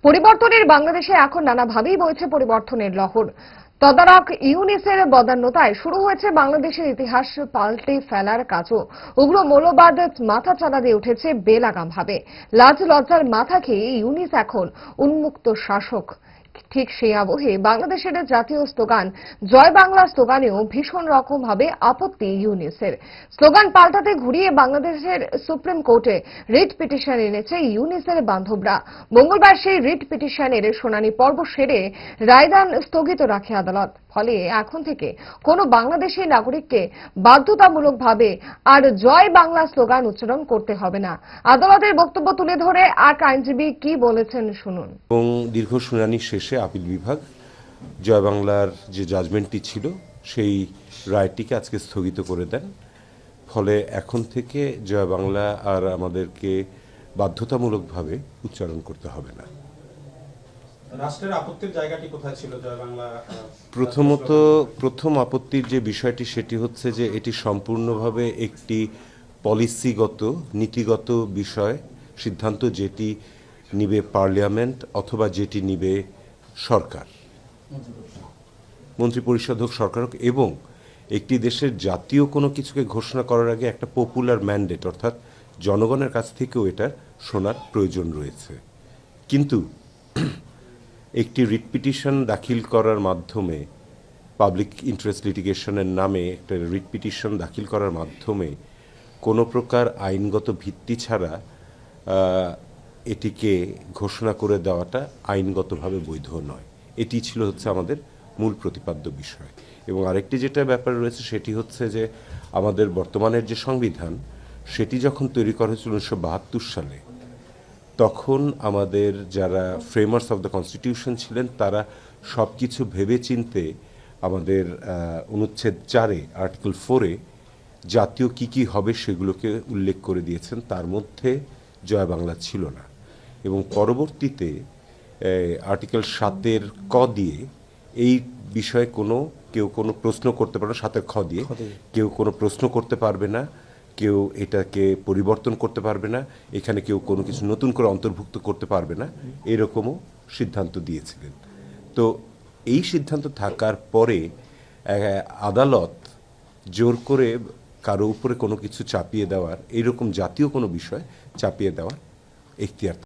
পরিবর্তনের বাংলাদেশে এখন নানাভাবেই বইছে পরিবর্তনের লহর। তদারক ইউনিসের বদান্যতায় শুরু হয়েছে বাংলাদেশের ইতিহাস পাল্টে ফেলার কাজও। উগ্র মৌলবাদ মাথাচাড়া দিয়ে উঠেছে বেলাগামভাবে। লাজ লজ্জার মাথা খেয়ে ইউনিস এখন উন্মুক্ত শাসক। ঠিক সেই আবহে বাংলাদেশের জাতীয় স্লোগান জয় বাংলা স্লোগানেও ভীষণ রকম ভাবে আপত্তি ইউনিসের। স্লোগান পাল্টাতে ঘুরিয়ে বাংলাদেশের সুপ্রিম কোর্টে রিট পিটিশন এনেছে ইউনিসের বান্ধবরা। মঙ্গলবার সেই রিট পিটিশনের শুনানি পর্ব সেরে রায়দান স্থগিত রাখে আদালত। ফলে এখন থেকে কোনো বাংলাদেশী নাগরিককে বাধ্যতামূলকভাবে আর জয় বাংলা স্লোগান উচ্চারণ করতে হবে না। আদালতের বক্তব্য তুলে ধরে এক আইনজীবী কি বলেছেন শুনুন। এবং দীর্ঘ শুনানি শেষে আপিল বিভাগ জয় বাংলার যে জাজমেন্টটি ছিল সেই রায়টিকে আজকে স্থগিত করে দেন। ফলে এখন থেকে জয় বাংলা আর আমাদেরকে বাধ্যতামূলকভাবে উচ্চারণ করতে হবে না। রাষ্ট্রের আপত্তির জায়গাটি কোথায় ছিল জয় বাংলা? প্রথম আপত্তির যে বিষয়টি সেটি হচ্ছে যে এটি সম্পূর্ণভাবে একটি পলিসিগত নীতিগত বিষয় সিদ্ধান্ত, যেটি নিবে পার্লামেন্ট অথবা যেটি নিবে সরকার, মন্ত্রিপরিষদ হোক, সরকার হোক। এবং একটি দেশের জাতীয় কোনো কিছুকে ঘোষণা করার আগে একটা পপুলার ম্যান্ডেট অর্থাৎ জনগণের কাছ থেকেও এটা শোনার প্রয়োজন রয়েছে। কিন্তু একটি রিট পিটিশন দাখিল করার মাধ্যমে, পাবলিক ইন্টারেস্ট লিটিগেশনের নামে একটা রিট পিটিশন দাখিল করার মাধ্যমে কোনো প্রকার আইনগত ভিত্তি ছাড়া এটিকে ঘোষণা করে দেওয়াটা আইনগতভাবে বৈধ নয়। এটি ছিল হচ্ছে আমাদের মূল প্রতিপাদ্য বিষয়। এবং আরেকটি যেটা ব্যাপার রয়েছে সেটি হচ্ছে যে আমাদের বর্তমানের যে সংবিধান সেটি যখন তৈরি করা হয়েছিল 1972 সালে, তখন আমাদের যারা ফ্রেমার্স অফ দ্য কনস্টিটিউশন ছিলেন তারা সব কিছু ভেবে চিনতে আমাদের অনুচ্ছেদ 4-এ আর্টিকেল 4-এ জাতীয় কি হবে সেগুলোকে উল্লেখ করে দিয়েছেন। তার মধ্যে জয় বাংলা ছিল না। এবং পরবর্তীতে আর্টিকেল 7-এর ক দিয়ে এই বিষয়ে কেউ কোনো প্রশ্ন করতে পারবে না। 7-এর খ দিয়ে কেউ কোনো প্রশ্ন করতে পারবে না, কেউ এটাকে পরিবর্তন করতে পারবে না, এখানে কেউ কোনো কিছু নতুন করে অন্তর্ভুক্ত করতে পারবে না, এরকমও সিদ্ধান্ত দিয়েছিলেন। তো এই সিদ্ধান্ত থাকার পরে আদালত জোর করে কারো উপরে কোনো কিছু চাপিয়ে দেওয়ার, এইরকম জাতীয় কোনো বিষয় চাপিয়ে দেওয়ার এখতিয়ার